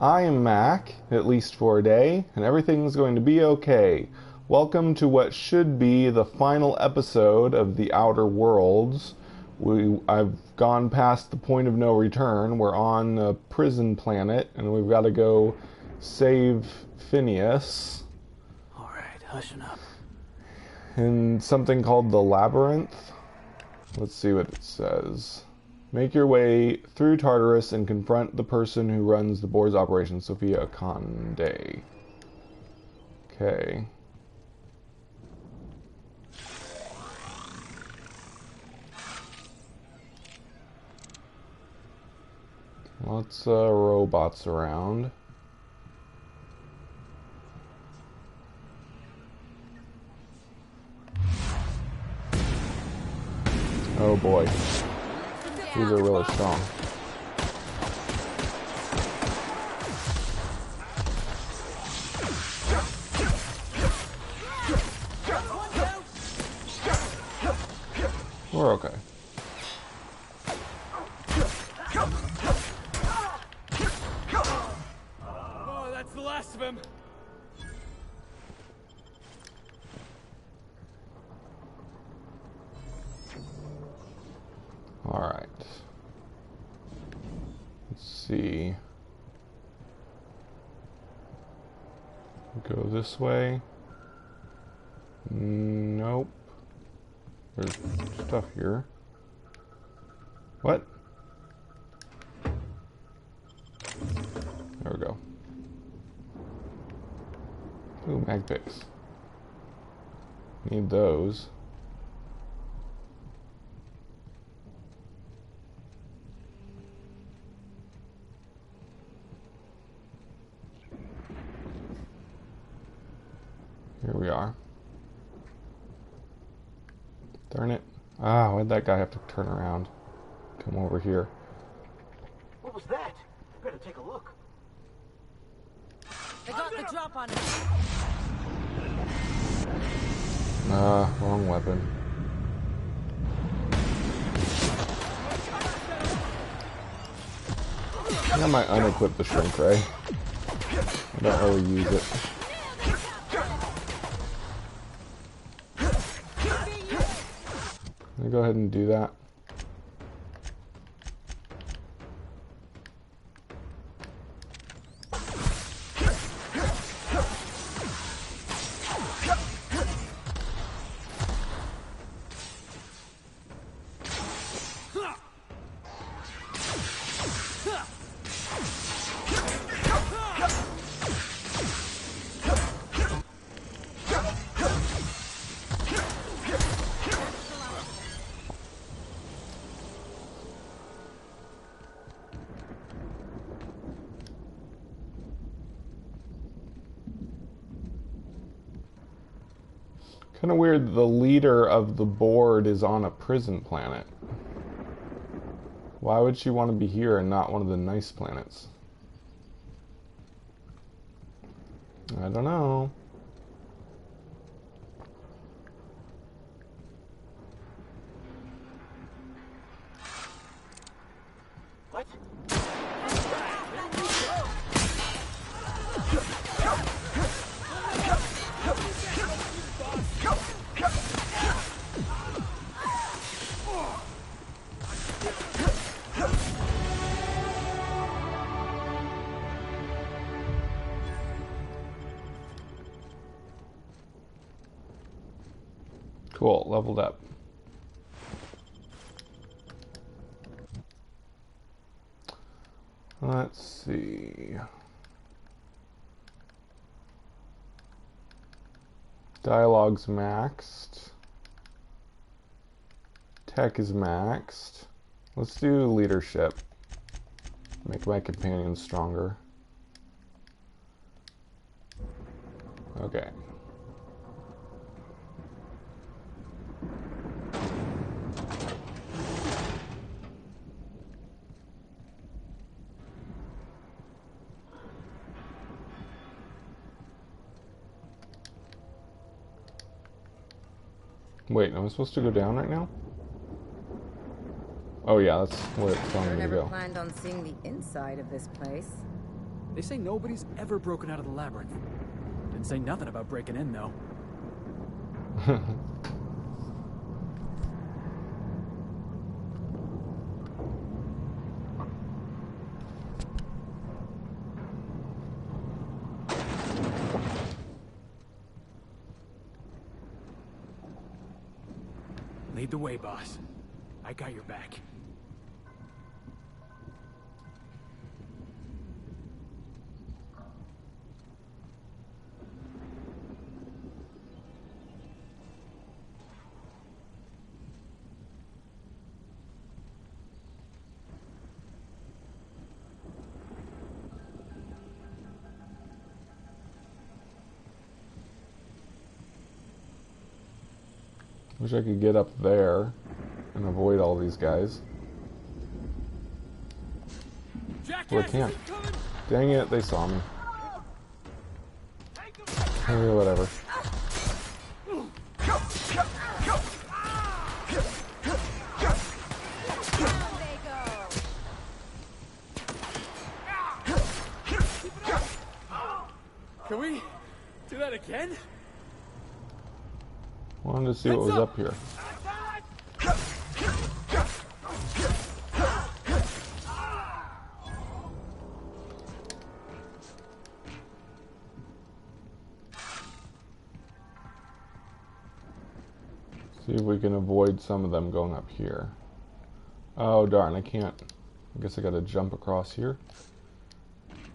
I am Mac, at least for a day, and everything's going to be okay. Welcome to what should be the final episode of The Outer Worlds. I've gone past the point of no return. We're on a prison planet, and we've got to go save Phineas Alright, hushing up. in something called the Labyrinth. Let's see what it says. Make your way through Tartarus and confront the person who runs the board's operation, Sophia Conde. Okay. Lots of robots around. Oh boy. These are really strong. We're okay. Oh, that's the last of him. Alright. Let's see. Go this way. Nope. There's stuff here. What? There we go. Ooh, mag picks. Need those. Here we are. Darn it. Ah, why'd that guy have to turn around? Come over here. What was that? Better take a look. I got the drop on him. Ah, wrong weapon. I might unequip the shrink ray. I don't really use it. Let me go ahead and do that. Kind of weird the leader of the board is on a prison planet. Why would she want to be here and not one of the nice planets? I don't know. What? Cool, leveled up. Let's see. Dialogue's maxed. Tech is maxed. Let's do leadership. Make my companions stronger. Okay. Wait, am I supposed to go down right now? Oh yeah, that's where it's telling Sure me to never go. planned on seeing the inside of this place. They say nobody's ever broken out of the labyrinth. Didn't say nothing about breaking in, though. Lead the way, boss. I got your back. Wish I could get up there and avoid all these guys. Well, I can't. Dang it, they saw me. Hey, whatever. Can we do that again? Wanted to see what was up here. See if we can avoid some of them going up here. Oh darn, I can't. I guess I gotta jump across here.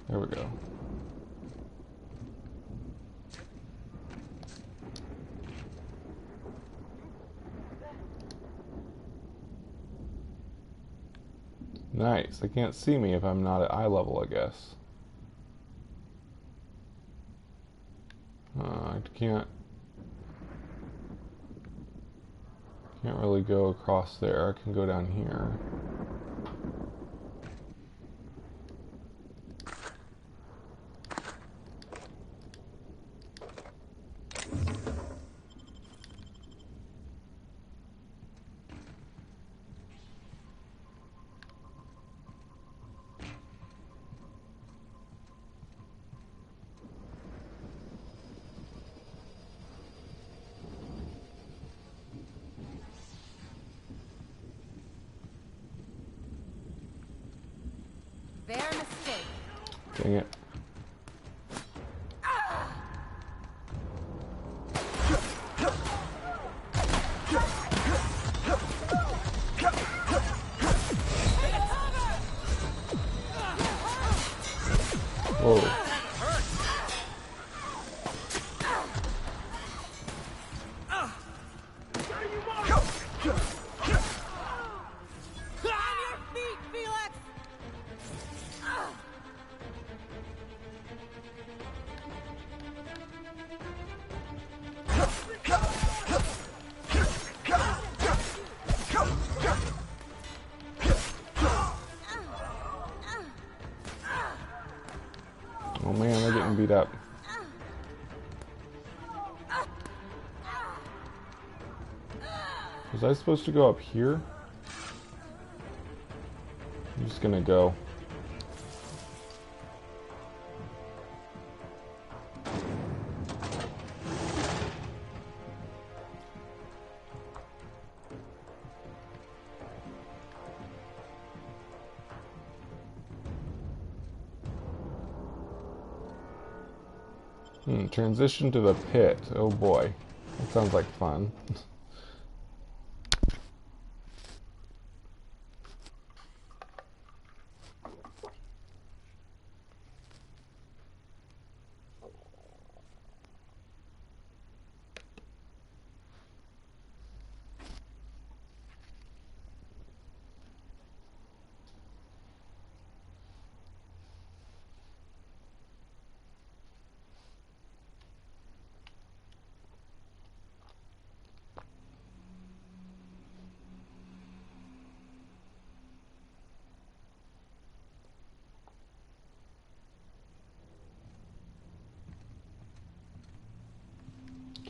There we go. Nice. They can't see me if I'm not at eye level, I guess. I can't really go across there. I can go down here. Their mistake. Dang it. Whoa. Oh man, they're getting beat up. Was I supposed to go up here? I'm just gonna go. Transition to the pit. Oh boy. That sounds like fun.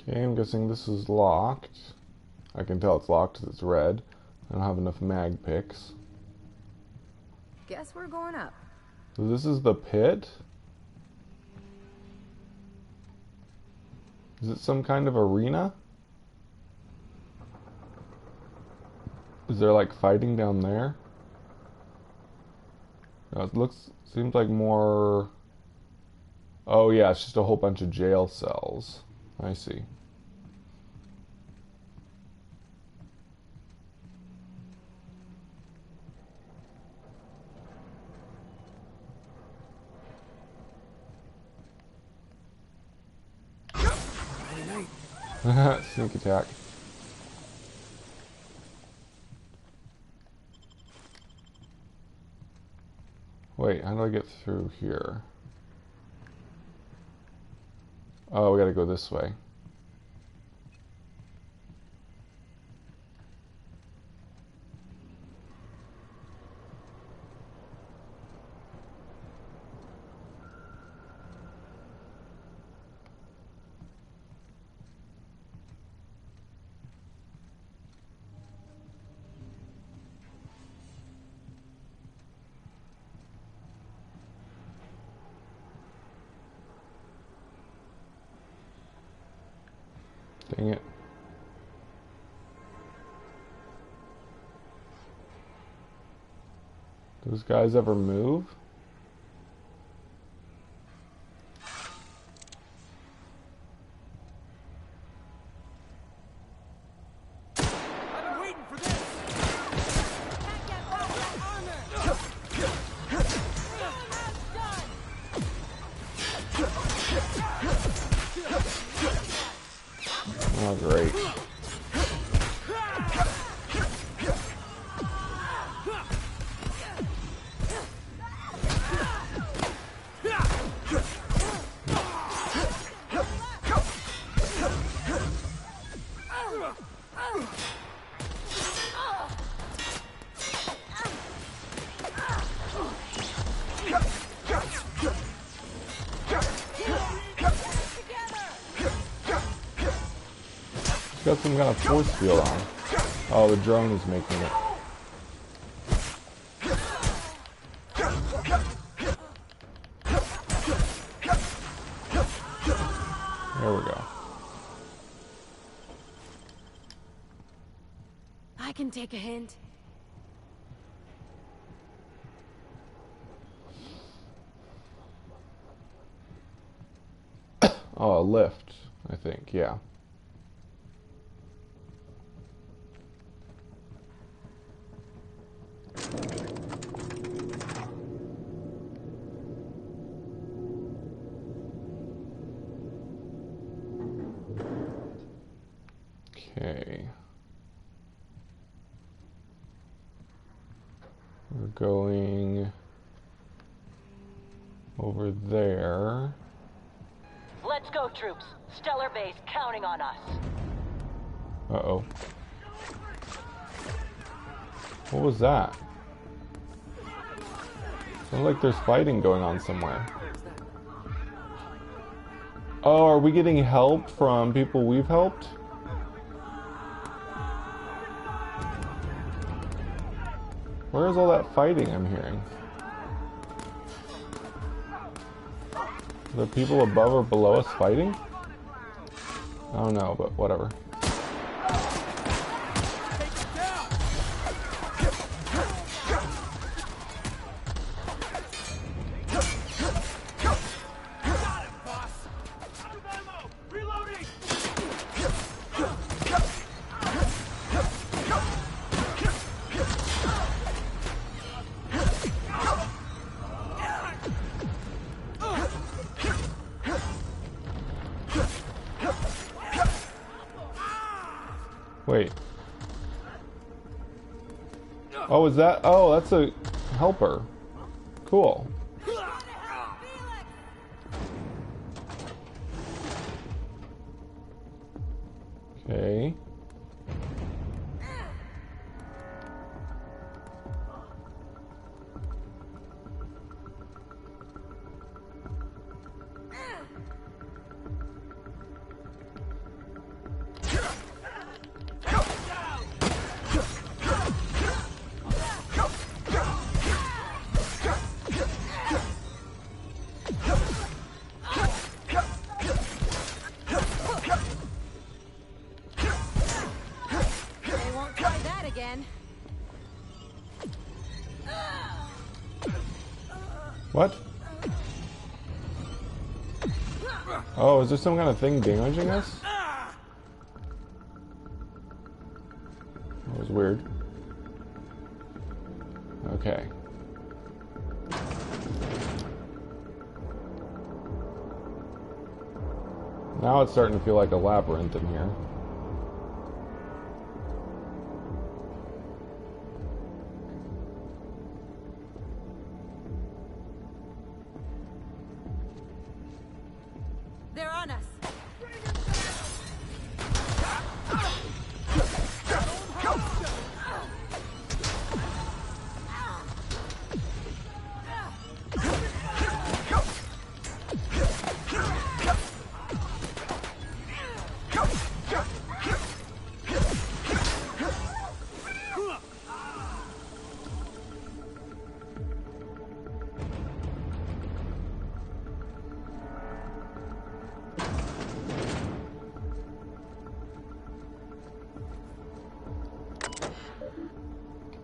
Okay, I'm guessing this is locked. I can tell it's locked because it's red. I don't have enough mag picks. Guess we're going up. So this is the pit? Is it some kind of arena? Is there like fighting down there? No, it seems like more... Oh yeah, it's just a whole bunch of jail cells. I see. Sneak attack. Wait, how do I get through here? Oh, we gotta go this way. Dang it. Those guys ever move? I've been waiting for this! Oh, great. Got some kind of force field on. Oh, the drone is making it. There we go. I can take a hint. Oh, a lift, I think, yeah. Okay. We're going over there. Let's go, troops. Stellar Base counting on us. Uh-oh. What was that? Sounds like there's fighting going on somewhere. Oh, are we getting help from people we've helped? Where is all that fighting I'm hearing? Are there people above or below us fighting? I don't know, but whatever. Wait. Oh, is that? Oh, that's a helper. Cool. Okay. What? Oh, is there some kind of thing damaging us? That was weird. Okay. Now it's starting to feel like a labyrinth in here. They're on us.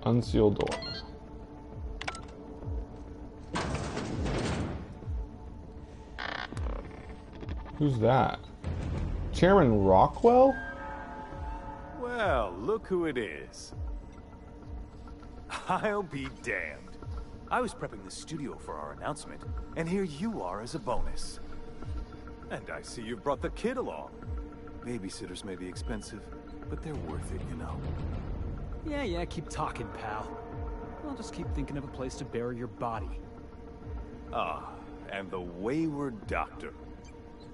Unsealed doors. Who's that? Chairman Rockwell? Well, look who it is. I'll be damned. I was prepping the studio for our announcement, and here you are as a bonus. And I see you've brought the kid along. Babysitters may be expensive, but they're worth it, you know. Yeah, keep talking, pal. I'll just keep thinking of a place to bury your body. Ah, and the wayward doctor.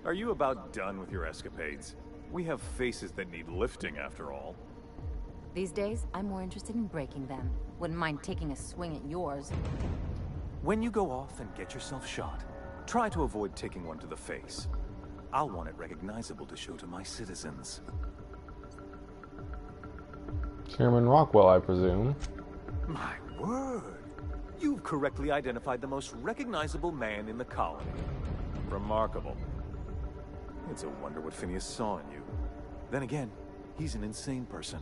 Are you about done with your escapades? We have faces that need lifting, after all. These days, I'm more interested in breaking them. Wouldn't mind taking a swing at yours. When you go off and get yourself shot, try to avoid taking one to the face. I'll want it recognizable to show to my citizens. Chairman Rockwell, I presume. My word! You've correctly identified the most recognizable man in the colony. Remarkable. It's a wonder what Phineas saw in you. Then again, he's an insane person.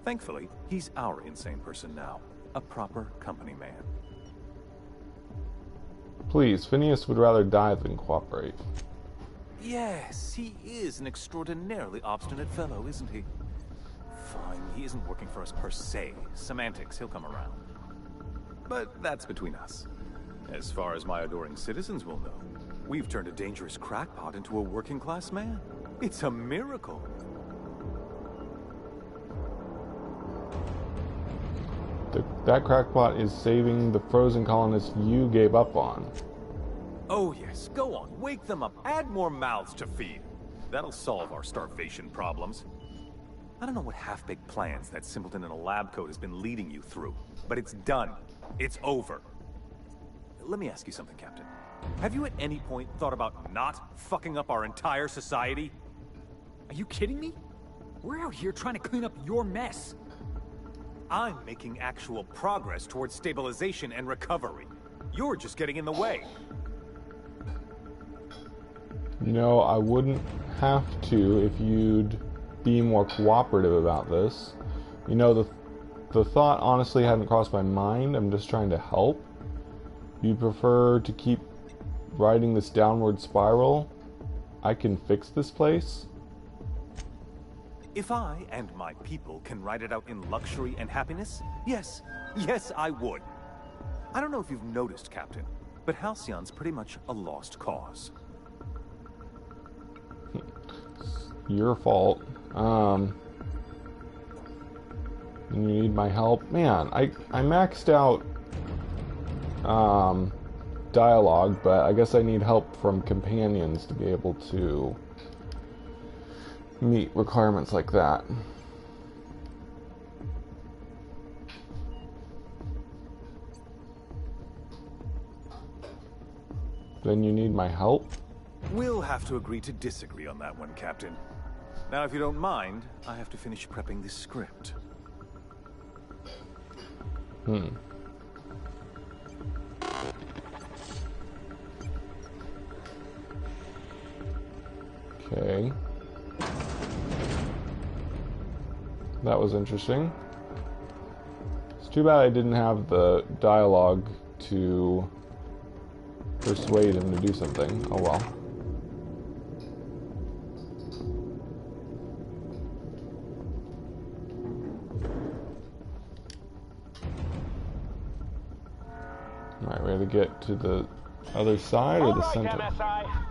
Thankfully, he's our insane person now. A proper company man. Please, Phineas would rather die than cooperate. Yes, he is an extraordinarily obstinate fellow, isn't he? Fine, he isn't working for us per se. Semantics, he'll come around. But that's between us. As far as my adoring citizens will know, we've turned a dangerous crackpot into a working-class man. It's a miracle. That crackpot is saving the frozen colonists you gave up on. Oh yes, go on, wake them up, add more mouths to feed. That'll solve our starvation problems. I don't know what half-baked plans that simpleton in a lab coat has been leading you through, but it's done. It's over. Let me ask you something, Captain. Have you at any point thought about not fucking up our entire society? Are you kidding me? We're out here trying to clean up your mess. I'm making actual progress towards stabilization and recovery. You're just getting in the way. No, I wouldn't have to if you'd be more cooperative about this. You know, the thought honestly hadn't crossed my mind. I'm just trying to help. You prefer to keep riding this downward spiral? I can fix this place? If I and my people can ride it out in luxury and happiness, yes, I would. I don't know if you've noticed, Captain, but Halcyon's pretty much a lost cause. Your fault. You need my help? Man, I maxed out dialogue, but I guess I need help from companions to be able to meet requirements like that. Then you need my help? We'll have to agree to disagree on that one, Captain. Now, if you don't mind, I have to finish prepping this script. Okay. That was interesting. It's too bad I didn't have the dialogue to persuade him to do something. Oh well. Alright, we have to get to the other side or the center? MSI.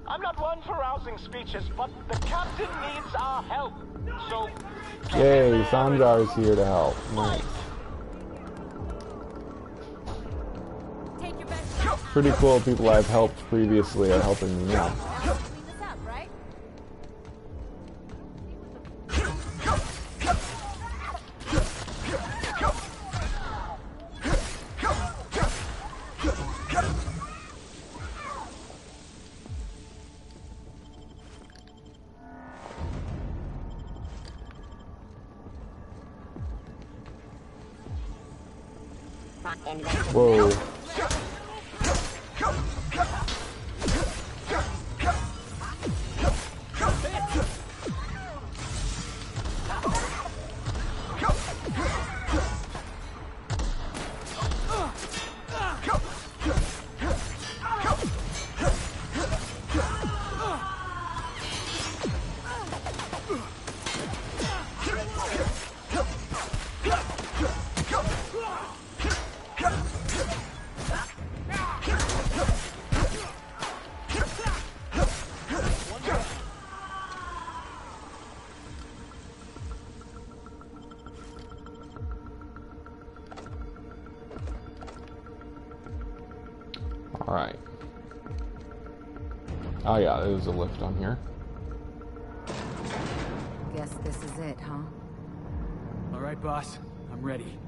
I'm not one for rousing speeches, but the captain needs our help. So... Yay, Sanjar's here to help. Nice. Take your best shot. Pretty cool people I've helped previously are helping me now. Clean this up, right? Whoa. Alright. Oh yeah, there's a lift on here. Guess this is it, huh? All right, boss. I'm ready.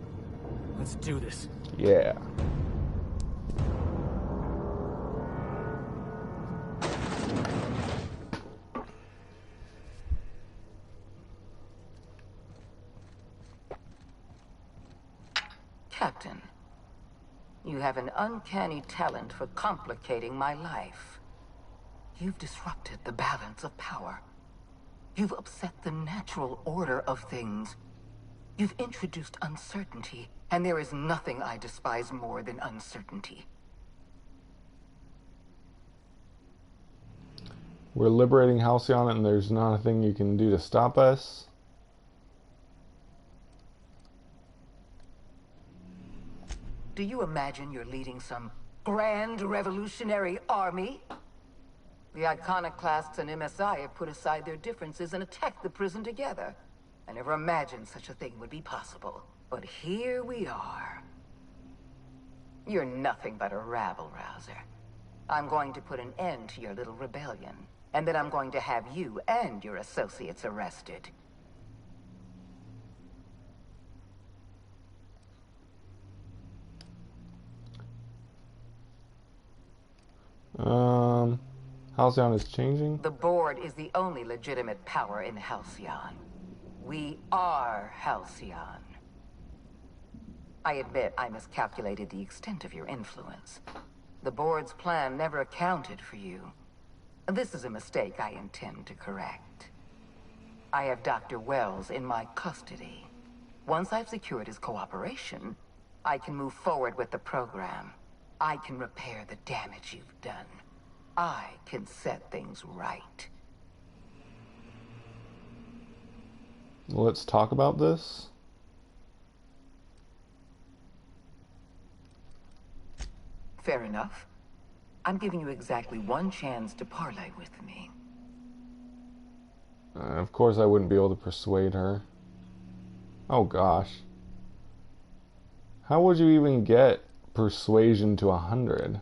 Let's do this. Yeah. Captain, you have an uncanny talent for complicating my life. You've disrupted the balance of power. You've upset the natural order of things. You've introduced uncertainty, and there is nothing I despise more than uncertainty. We're liberating Halcyon and there's nothing you can do to stop us. Do you imagine you're leading some grand revolutionary army? The Iconoclasts and MSI have put aside their differences and attacked the prison together. I never imagined such a thing would be possible. But here we are. You're nothing but a rabble-rouser. I'm going to put an end to your little rebellion. And then I'm going to have you and your associates arrested. Halcyon is changing? The board is the only legitimate power in Halcyon. We are Halcyon. I admit I miscalculated the extent of your influence. The board's plan never accounted for you. This is a mistake I intend to correct. I have Dr. Wells in my custody. Once I've secured his cooperation, I can move forward with the program. I can repair the damage you've done. I can set things right. Let's talk about this. Fair enough. I'm giving you exactly one chance to parley with me. Of course I wouldn't be able to persuade her. Oh gosh. How would you even get persuasion to 100?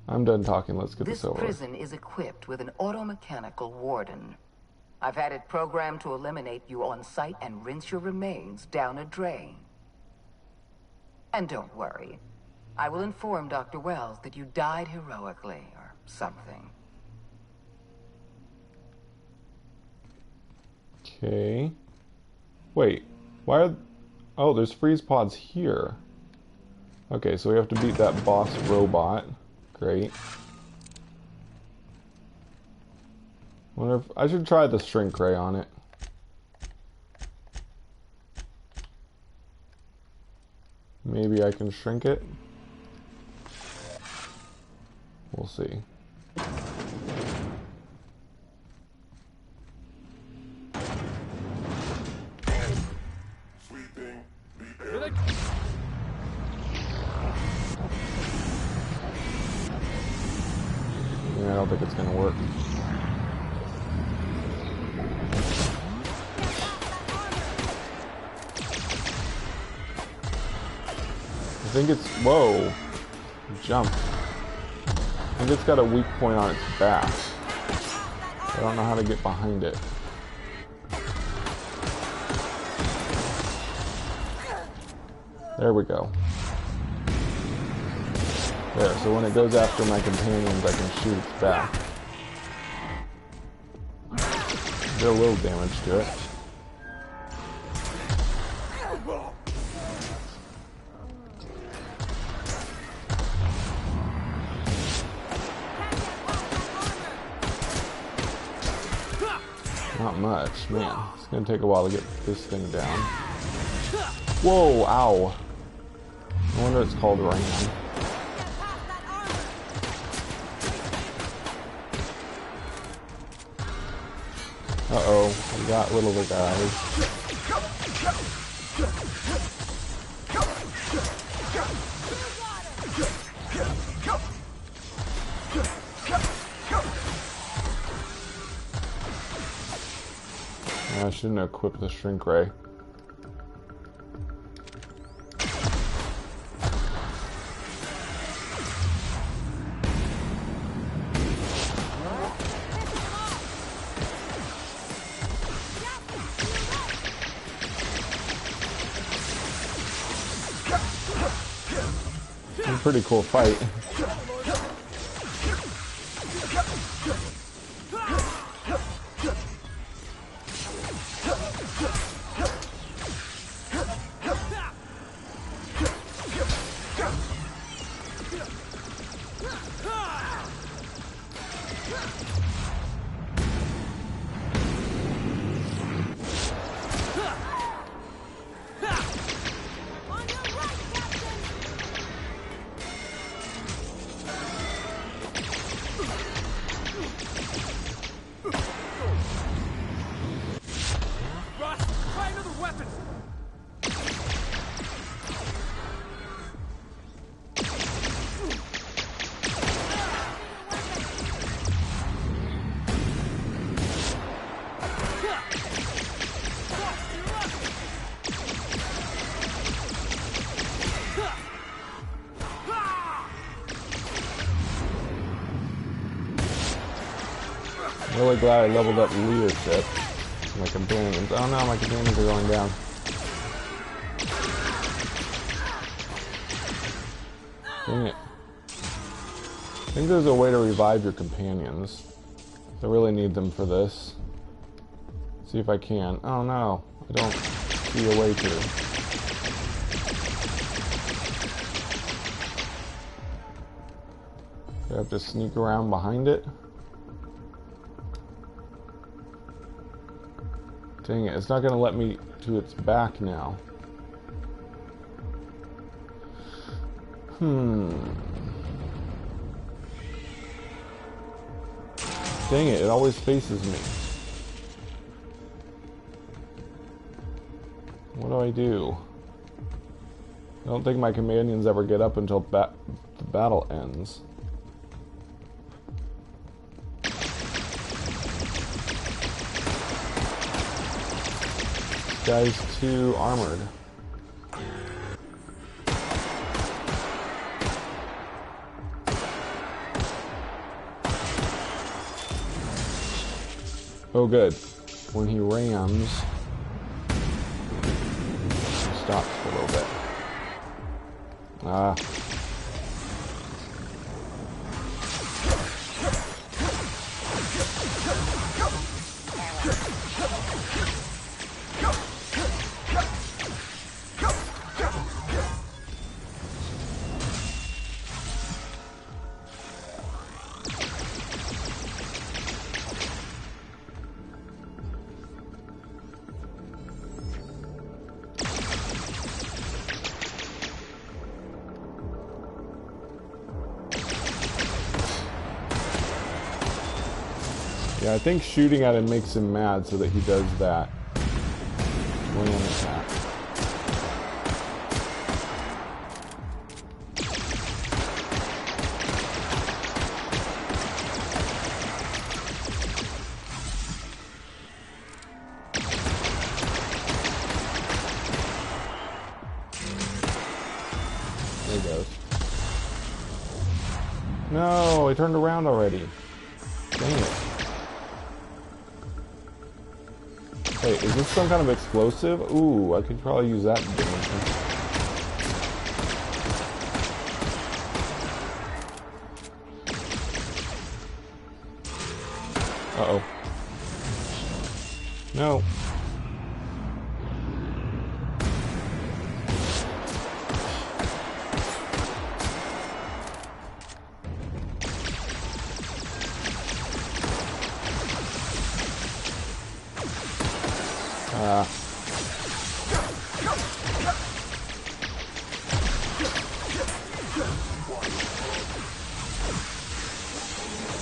I'm done talking, let's get this over. This prison is equipped with an automechanical warden. I've had it programmed to eliminate you on sight and rinse your remains down a drain. And don't worry, I will inform Dr. Wells that you died heroically, or something. Okay. Wait, why are... Oh, there's freeze pods here. Okay, so we have to beat that boss robot. Great. Wonder if I should try the shrink ray on it. Maybe I can shrink it. We'll see. Yeah, I don't think it's gonna work. I think it's, whoa, jump. I think it's got a weak point on its back. I don't know how to get behind it. There we go. There, so when it goes after my companions, I can shoot its back. Did a little damage to it. Not much, man. It's gonna take a while to get this thing down. Whoa, ow. No wonder it's called Ram. Uh-oh, we got littler guys. I shouldn't have equipped the shrink ray. It's a pretty cool fight. Really glad I leveled up leadership. My companions. Oh no, my companions are going down. Dang it. I think there's a way to revive your companions. I really need them for this. See if I can. Oh no, I don't see a way to. Do I have to sneak around behind it? Dang it, it's not gonna let me to its back now. Dang it, it always faces me. What do I do? I don't think my companions ever get up until the battle ends. This guy's too armored. Oh good. When he rams, he stops for a little bit. Ah. Yeah, I think shooting at him makes him mad so that he does that slam attack. There he goes. No, he turned around already. Dang it. Hey, is this some kind of explosive? Ooh, I could probably use that in damage. Uh-oh. No.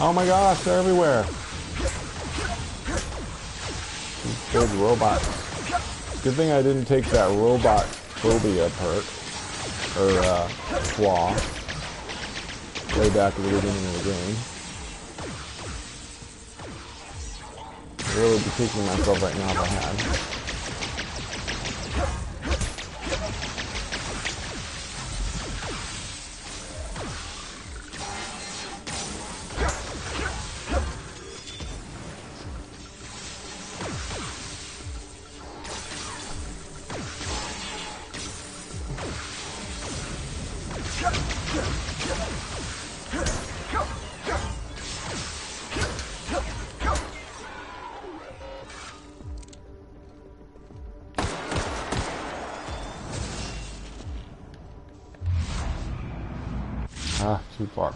Oh my gosh, they're everywhere. These big robots. Good thing I didn't take that robot phobia perk. Or, flaw. Way back at the beginning of the game. I'd really be kicking myself right now if I had. Ah, too far.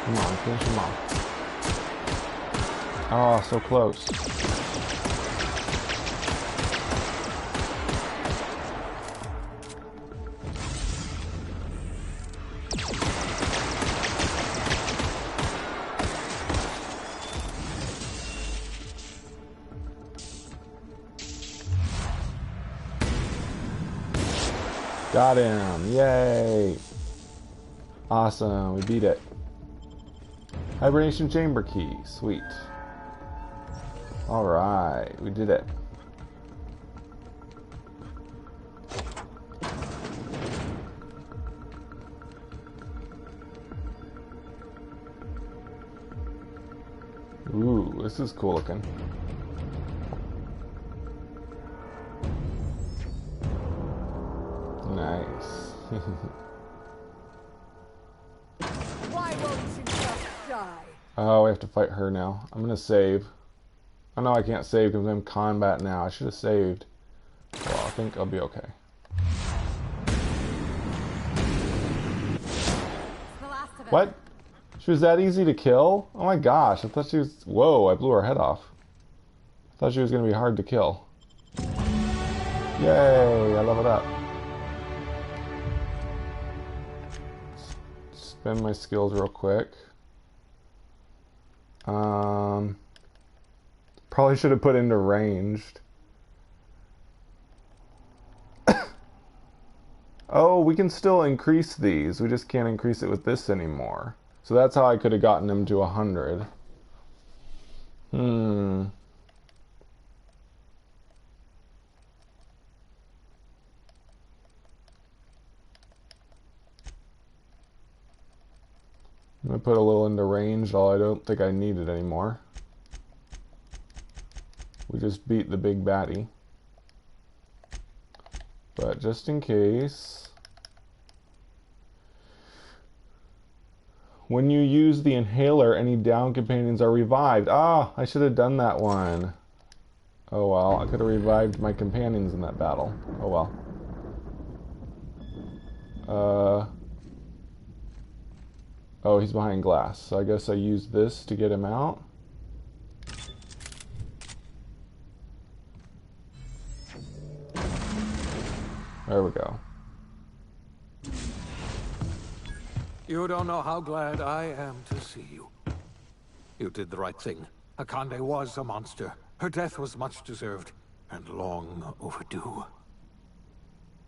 Come on, finish him off. Oh, so close. Got him! Yay! Awesome, we beat it. Hibernation chamber key, sweet. Alright, we did it. Ooh, this is cool looking. Nice. Why won't you just die? Oh, we have to fight her now. I'm gonna save. Oh no, I can't save because I'm in combat now. I should have saved. Well, I think I'll be okay. The last of it. What? She was that easy to kill? Oh my gosh, I thought she was... Whoa, I blew her head off. I thought she was gonna be hard to kill. Yay, I leveled up. Spend my skills real quick. Probably should have put into ranged. Oh, we can still increase these. We just can't increase it with this anymore. So that's how I could have gotten him to 100. I'm going to put a little into range, although I don't think I need it anymore. We just beat the big baddie. But just in case... When you use the inhaler, any down companions are revived. Ah, I should have done that one. Oh well, I could have revived my companions in that battle. Oh well. Oh, he's behind glass, so I guess I use this to get him out. There we go. You don't know how glad I am to see you. You did the right thing. Akande was a monster. Her death was much deserved, and long overdue.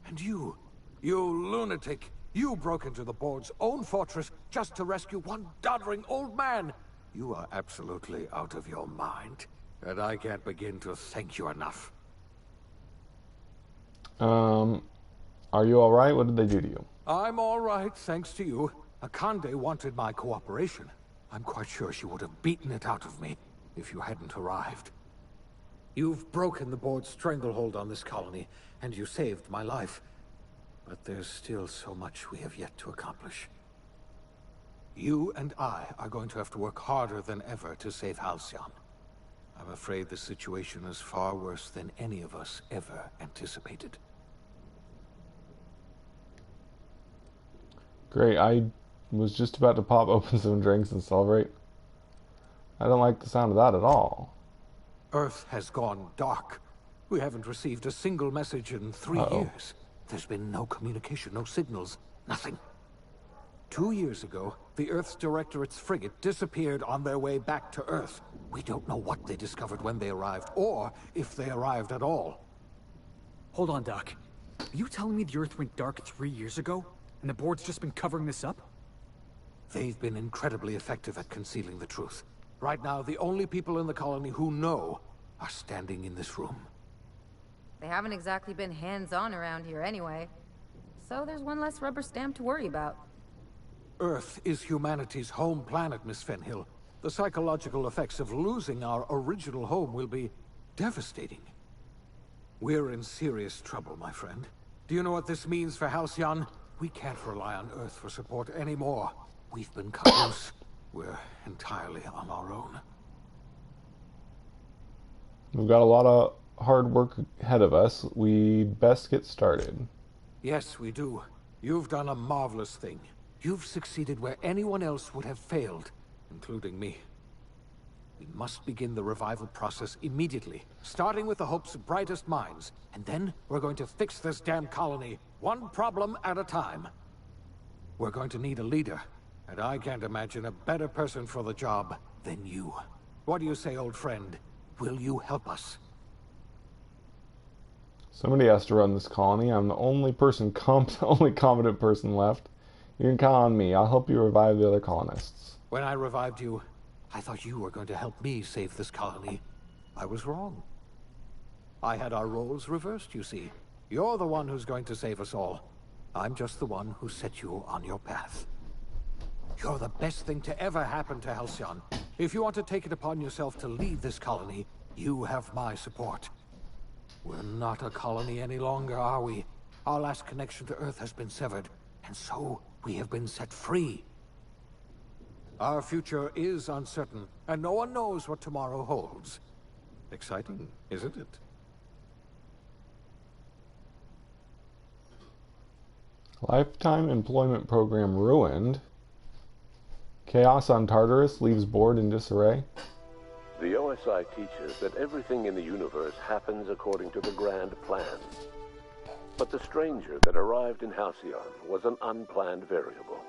And you lunatic, you broke into the board's own fortress just to rescue one doddering old man. You are absolutely out of your mind, and I can't begin to thank you enough. Are you alright? What did they do to you? I'm all right, thanks to you. Akande wanted my cooperation. I'm quite sure she would have beaten it out of me if you hadn't arrived. You've broken the board's stranglehold on this colony, and you saved my life. But there's still so much we have yet to accomplish. You and I are going to have to work harder than ever to save Halcyon. I'm afraid the situation is far worse than any of us ever anticipated. Great, I was just about to pop open some drinks and celebrate. I don't like the sound of that at all. Earth has gone dark. We haven't received a single message in 3 years. There's been no communication, no signals, nothing. 2 years ago, the Earth's Directorate's frigate disappeared on their way back to Earth. We don't know what they discovered when they arrived, or if they arrived at all. Hold on, Doc. Are you telling me the Earth went dark 3 years ago, and the board's just been covering this up? They've been incredibly effective at concealing the truth. Right now, the only people in the colony who know are standing in this room. They haven't exactly been hands-on around here anyway. So there's one less rubber stamp to worry about. Earth is humanity's home planet, Miss Fenhill. The psychological effects of losing our original home will be devastating. We're in serious trouble, my friend. Do you know what this means for Halcyon? We can't rely on Earth for support anymore. We've been cut loose. We're entirely on our own. We've got a lot of hard work ahead of us. We'd best get started. Yes, we do. You've done a marvelous thing. You've succeeded where anyone else would have failed, including me. We must begin the revival process immediately, starting with the Hope's brightest minds, and then we're going to fix this damn colony, one problem at a time. We're going to need a leader, and I can't imagine a better person for the job than you. What do you say, old friend? Will you help us? Somebody has to run this colony. I'm the only only competent person left. You can count on me. I'll help you revive the other colonists. When I revived you, I thought you were going to help me save this colony. I was wrong. I had our roles reversed, you see. You're the one who's going to save us all. I'm just the one who set you on your path. You're the best thing to ever happen to Halcyon. If you want to take it upon yourself to lead this colony, you have my support. We're not a colony any longer, are we? Our last connection to Earth has been severed, and so we have been set free. Our future is uncertain, and no one knows what tomorrow holds. Exciting, isn't it? Lifetime employment program ruined. Chaos on Tartarus leaves board in disarray. The OSI teaches that everything in the universe happens according to the grand plan. But the stranger that arrived in Halcyon was an unplanned variable.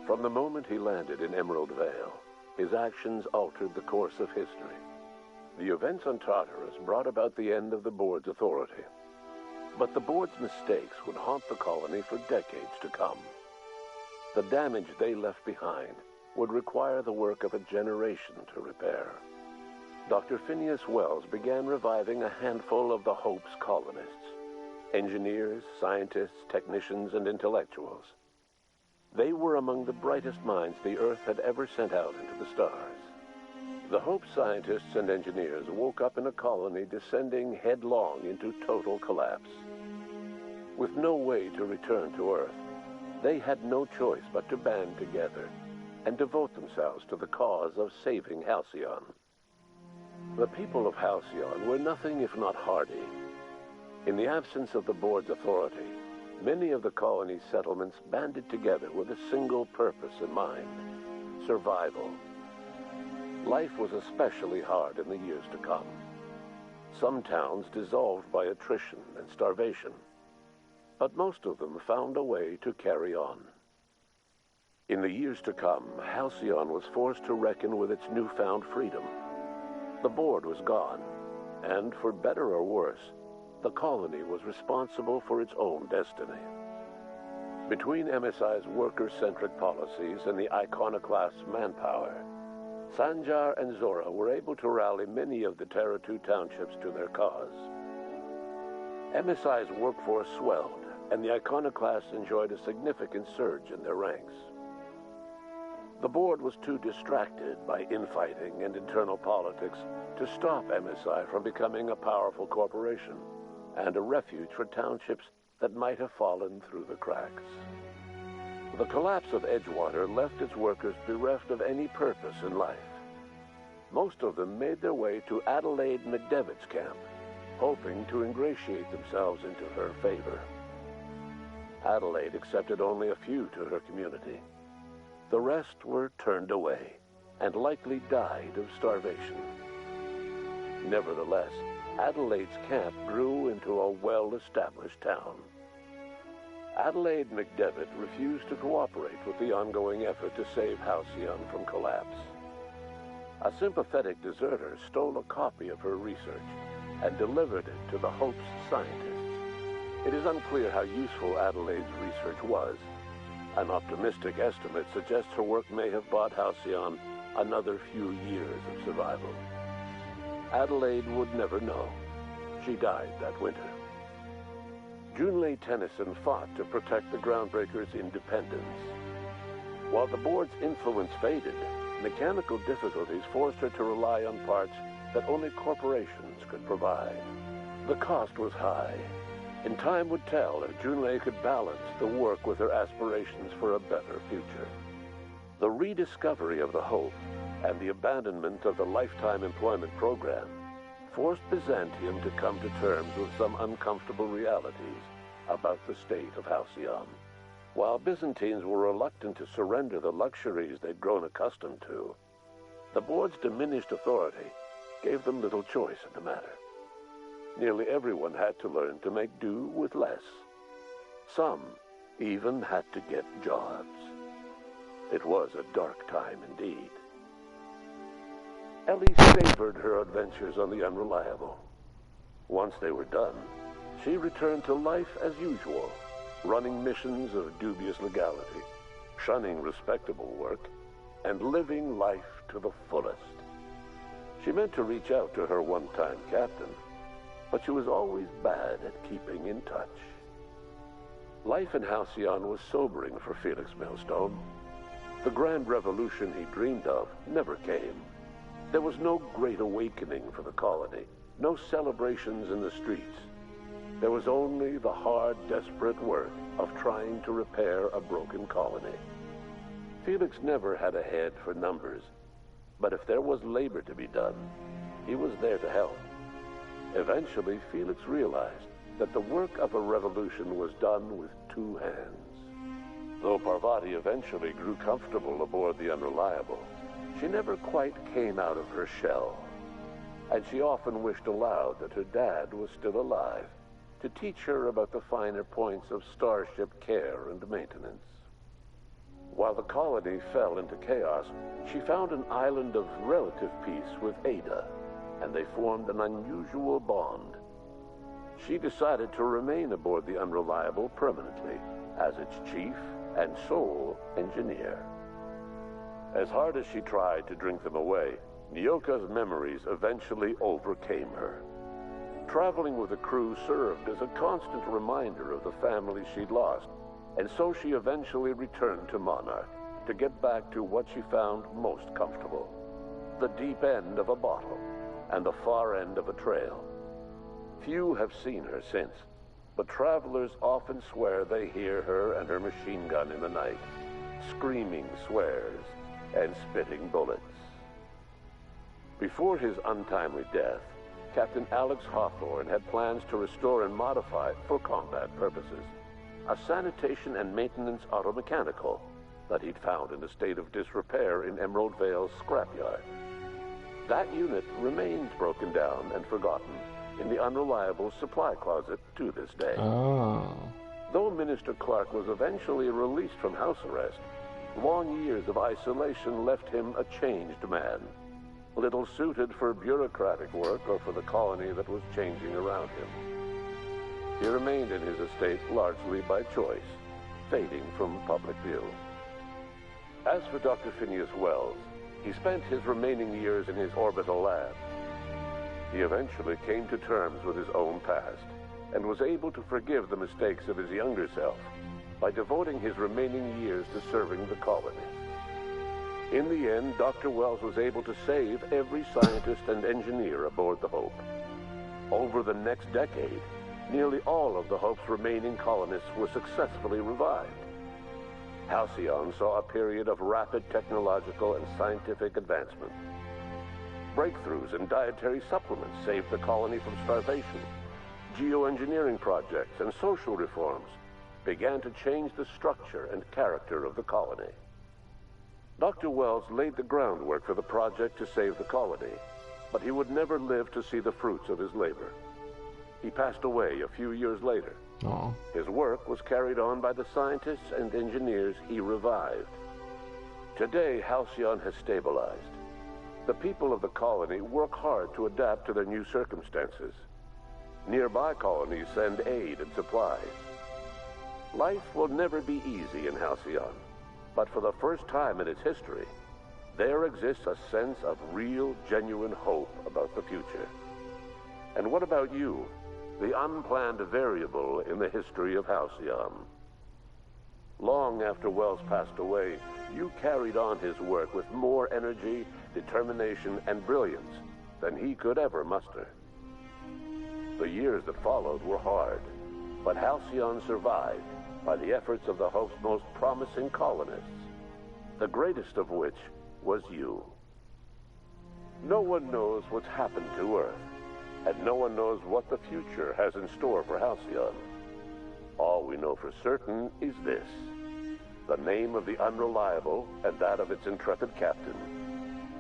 From the moment he landed in Emerald Vale, his actions altered the course of history. The events on Tartarus brought about the end of the board's authority. But the board's mistakes would haunt the colony for decades to come. The damage they left behind would require the work of a generation to repair. Dr. Phineas Wells began reviving a handful of the Hope's colonists. Engineers, scientists, technicians, and intellectuals. They were among the brightest minds the Earth had ever sent out into the stars. The Hope scientists and engineers woke up in a colony descending headlong into total collapse. With no way to return to Earth, they had no choice but to band together and devote themselves to the cause of saving Halcyon. The people of Halcyon were nothing if not hardy. In the absence of the board's authority, many of the colony's settlements banded together with a single purpose in mind: survival. Life was especially hard in the years to come. Some towns dissolved by attrition and starvation, but most of them found a way to carry on. In the years to come, Halcyon was forced to reckon with its newfound freedom. The board was gone, and for better or worse, the colony was responsible for its own destiny. Between MSI's worker-centric policies and the iconoclast's manpower, Sanjar and Zora were able to rally many of the Terra 2 townships to their cause. MSI's workforce swelled, and the iconoclasts enjoyed a significant surge in their ranks. The board was too distracted by infighting and internal politics to stop MSI from becoming a powerful corporation and a refuge for townships that might have fallen through the cracks. The collapse of Edgewater left its workers bereft of any purpose in life. Most of them made their way to Adelaide McDevitt's camp, hoping to ingratiate themselves into her favor. Adelaide accepted only a few to her community. The rest were turned away and likely died of starvation. Nevertheless, Adelaide's camp grew into a well-established town. Adelaide McDevitt refused to cooperate with the ongoing effort to save Halcyon from collapse. A sympathetic deserter stole a copy of her research and delivered it to the Hope's scientists. It is unclear how useful Adelaide's research was. An optimistic estimate suggests her work may have bought Halcyon another few years of survival. Adelaide would never know. She died that winter. Junlei Tennyson fought to protect the Groundbreakers' independence. While the board's influence faded, mechanical difficulties forced her to rely on parts that only corporations could provide. The cost was high, and time would tell if Junlei could balance the work with her aspirations for a better future. The rediscovery of the Hope and the abandonment of the Lifetime Employment Program forced Byzantium to come to terms with some uncomfortable realities about the state of Halcyon. While Byzantines were reluctant to surrender the luxuries they'd grown accustomed to, the board's diminished authority gave them little choice in the matter. Nearly everyone had to learn to make do with less. Some even had to get jobs. It was a dark time indeed. Ellie savored her adventures on the Unreliable. Once they were done, she returned to life as usual, running missions of dubious legality, shunning respectable work, and living life to the fullest. She meant to reach out to her one-time captain, but she was always bad at keeping in touch. Life in Halcyon was sobering for Felix Millstone. The grand revolution he dreamed of never came. There was no great awakening for the colony, no celebrations in the streets. There was only the hard, desperate work of trying to repair a broken colony. Felix never had a head for numbers, but if there was labor to be done, he was there to help. Eventually, Felix realized that the work of a revolution was done with two hands. Though Parvati eventually grew comfortable aboard the Unreliable, she never quite came out of her shell, and she often wished aloud that her dad was still alive to teach her about the finer points of starship care and maintenance. While the colony fell into chaos, she found an island of relative peace with Ada, and they formed an unusual bond. She decided to remain aboard the Unreliable permanently as its chief and sole engineer. As hard as she tried to drink them away, Nyoka's memories eventually overcame her. Traveling with the crew served as a constant reminder of the family she'd lost and so she eventually returned to Monarch to get back to what she found most comfortable: the deep end of a bottle and the far end of a trail. Few have seen her since, but travelers often swear they hear her and her machine gun in the night, screaming swears and spitting bullets. Before his untimely death, Captain Alex Hawthorne had plans to restore and modify, for combat purposes, a sanitation and maintenance automechanical that he'd found in a state of disrepair in Emerald Vale's scrapyard. That unit remains broken down and forgotten in the Unreliable supply closet to this day. Oh. Though Minister Clark was eventually released from house arrest, long years of isolation left him a changed man, little suited for bureaucratic work or for the colony that was changing around him. He remained in his estate largely by choice, fading from public view. As for Dr. Phineas Wells, he spent his remaining years in his orbital lab. He eventually came to terms with his own past and was able to forgive the mistakes of his younger self by devoting his remaining years to serving the colony. In the end, Dr. Wells was able to save every scientist and engineer aboard the Hope. Over the next decade, nearly all of the Hope's remaining colonists were successfully revived. Halcyon saw a period of rapid technological and scientific advancement. Breakthroughs in dietary supplements saved the colony from starvation. Geoengineering projects and social reforms began to change the structure and character of the colony. Dr. Wells laid the groundwork for the project to save the colony, but he would never live to see the fruits of his labor. He passed away a few years later. Oh. His work was carried on by the scientists and engineers he revived. Today, Halcyon has stabilized. The people of the colony work hard to adapt to their new circumstances. Nearby colonies send aid and supplies. Life will never be easy in Halcyon, but for the first time in its history, there exists a sense of real, genuine hope about the future. And what about you, the unplanned variable in the history of Halcyon? Long after Wells passed away, you carried on his work with more energy, determination, and brilliance than he could ever muster. The years that followed were hard, but Halcyon survived by the efforts of the Hope's most promising colonists, the greatest of which was you. No one knows what's happened to Earth, and no one knows what the future has in store for Halcyon. All we know for certain is this: the name of the Unreliable and that of its intrepid captain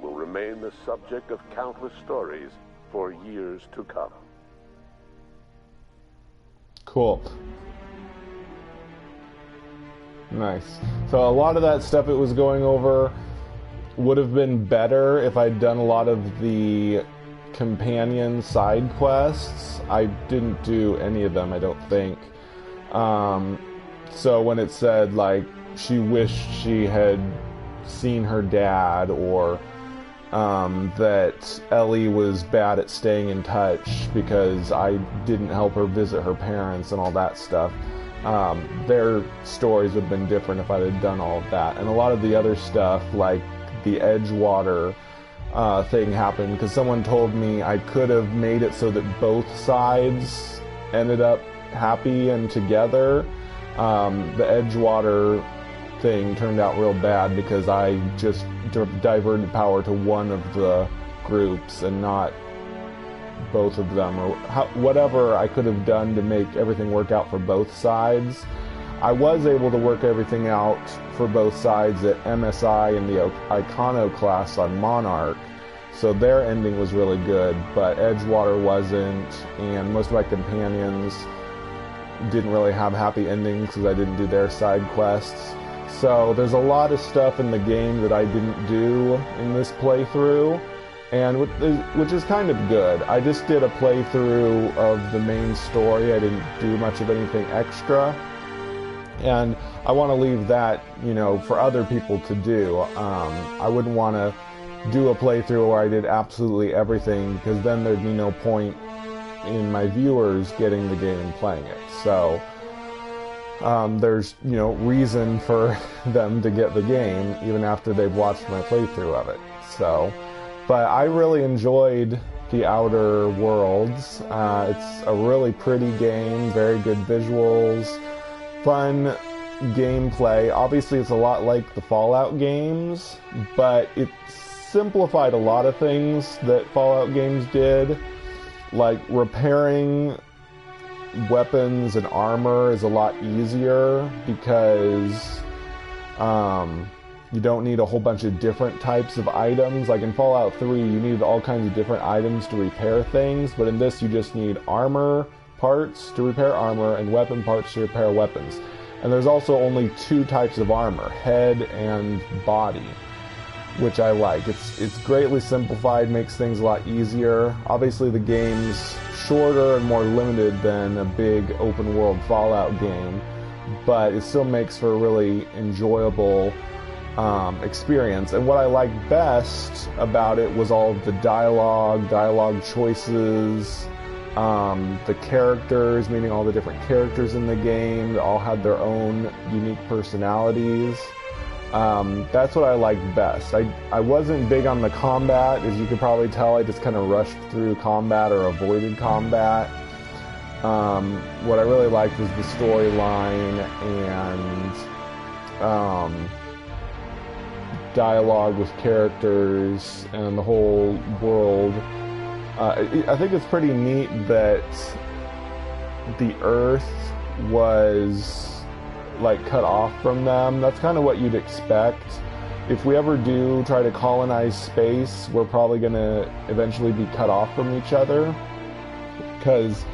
will remain the subject of countless stories for years to come. Cool. Nice. So a lot of that stuff it was going over would have been better if I'd done a lot of the companion side quests. I didn't do any of them, I don't think. So when it said, like, she wished she had seen her dad, or that Ellie was bad at staying in touch because I didn't help her visit her parents and all that stuff, their stories would have been different if I had done all of that. And a lot of the other stuff, like the Edgewater thing, happened because someone told me I could have made it so that both sides ended up happy and together. The Edgewater thing turned out real bad because I just diverted power to one of the groups and not both of them, or whatever I could have done to make everything work out for both sides. I was able to work everything out for both sides at MSI and the Iconoclast on Monarch, so their ending was really good, but Edgewater wasn't, and most of my companions didn't really have happy endings because I didn't do their side quests. So there's a lot of stuff in the game that I didn't do in this playthrough, and which is kind of good. I just did a playthrough of the main story. I didn't do much of anything extra, and I want to leave that, for other people to do. I wouldn't want to do a playthrough where I did absolutely everything, because then there'd be no point in my viewers getting the game and playing it. So there's, reason for them to get the game even after they've watched my playthrough of it. So, but I really enjoyed The Outer Worlds. It's a really pretty game, very good visuals, fun gameplay. Obviously, it's a lot like the Fallout games, but it simplified a lot of things that Fallout games did, like repairing weapons and armor is a lot easier because you don't need a whole bunch of different types of items. Like in Fallout 3, you need all kinds of different items to repair things, but in this you just need armor parts to repair armor and weapon parts to repair weapons. And there's also only 2 types of armor, head and body, which I like. It's greatly simplified, makes things a lot easier. Obviously the game's shorter and more limited than a big open world Fallout game, but it still makes for a really enjoyable experience. And what I liked best about it was all of the dialogue choices, the characters, meaning all the different characters in the game that all had their own unique personalities. That's what I liked best. I wasn't big on the combat, as you could probably tell. I just kind of rushed through combat or avoided combat. What I really liked was the storyline and dialogue with characters and the whole world. I think it's pretty neat that the Earth was like cut off from them. That's kind of what you'd expect. If we ever do try to colonize space, we're probably going to eventually be cut off from each other, because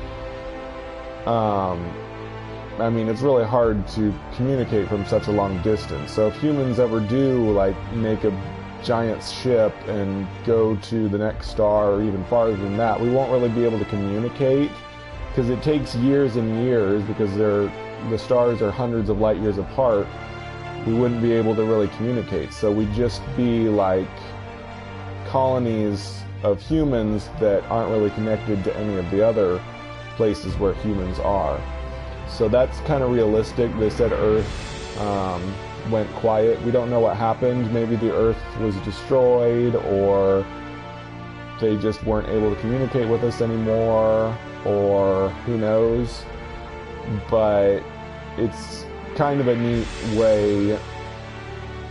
it's really hard to communicate from such a long distance. So if humans ever do like make a giant ship and go to the next star or even farther than that, we won't really be able to communicate, because it takes years and years, because the stars are hundreds of light years apart. We wouldn't be able to really communicate. So we'd just be like colonies of humans that aren't really connected to any of the other places where humans are. So that's kind of realistic. They said Earth went quiet. We don't know what happened. Maybe the Earth was destroyed, or they just weren't able to communicate with us anymore, or who knows. But it's kind of a neat way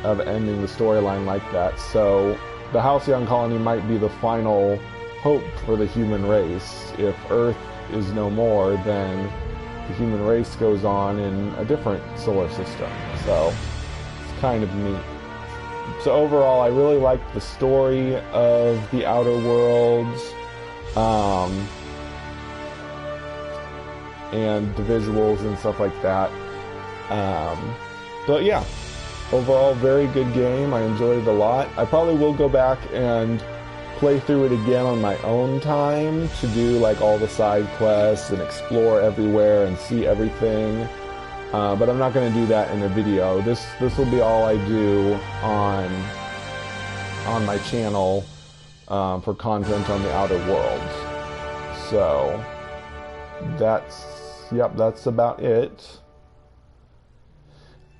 of ending the storyline like that. So the Halcyon colony might be the final hope for the human race. If Earth is no more, then the human race goes on in a different solar system. So it's kind of neat. So overall, I really liked the story of The Outer Worlds, and the visuals and stuff like that. But yeah, overall, very good game. I enjoyed it a lot. I probably will go back and play through it again on my own time to do like all the side quests and explore everywhere and see everything. But I'm not going to do that in a video. This will be all I do on my channel for content on The Outer Worlds. So that's about it.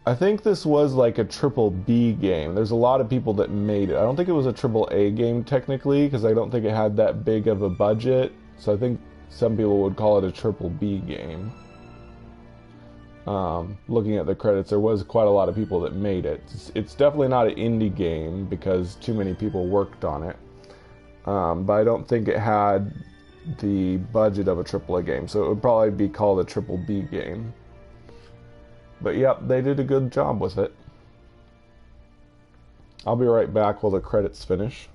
I think this was like a triple B game. There's a lot of people that made it. I don't think it was a triple A game technically, because I don't think it had that big of a budget. So I think some people would call it a triple B game. Looking at the credits, there was quite a lot of people that made it. It's definitely not an indie game because too many people worked on it. But I don't think it had the budget of a AAA game, so it would probably be called a triple B game. But yep, they did a good job with it. I'll be right back while the credits finish.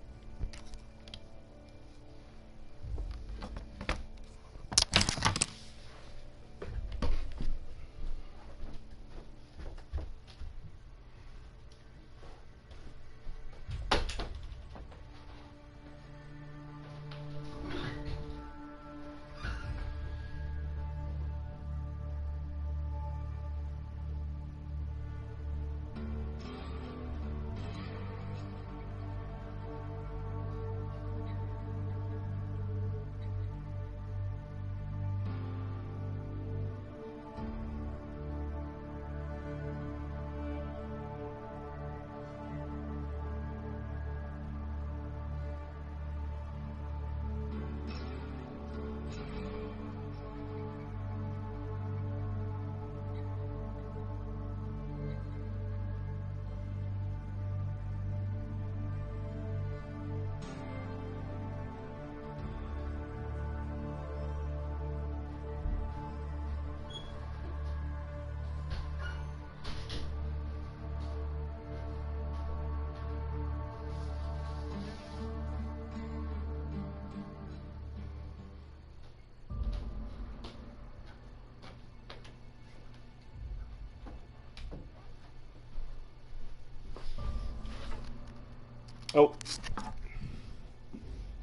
Oh.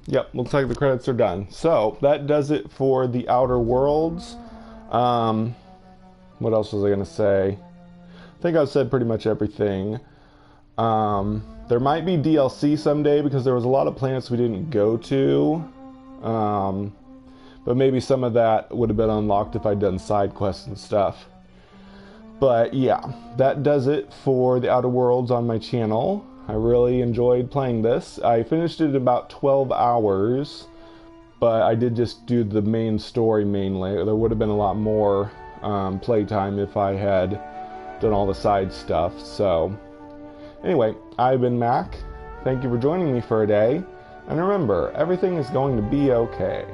Yep, looks like the credits are done. So, that does it for The Outer Worlds. What else was I going to say? I think I've said pretty much everything. There might be DLC someday because there was a lot of planets we didn't go to. But maybe some of that would have been unlocked if I'd done side quests and stuff. But yeah, that does it for The Outer Worlds on my channel. I really enjoyed playing this. I finished it in about 12 hours, but I did just do the main story mainly. There would have been a lot more playtime if I had done all the side stuff. So anyway, I've been Mac. Thank you for joining me for a day. And remember, everything is going to be okay.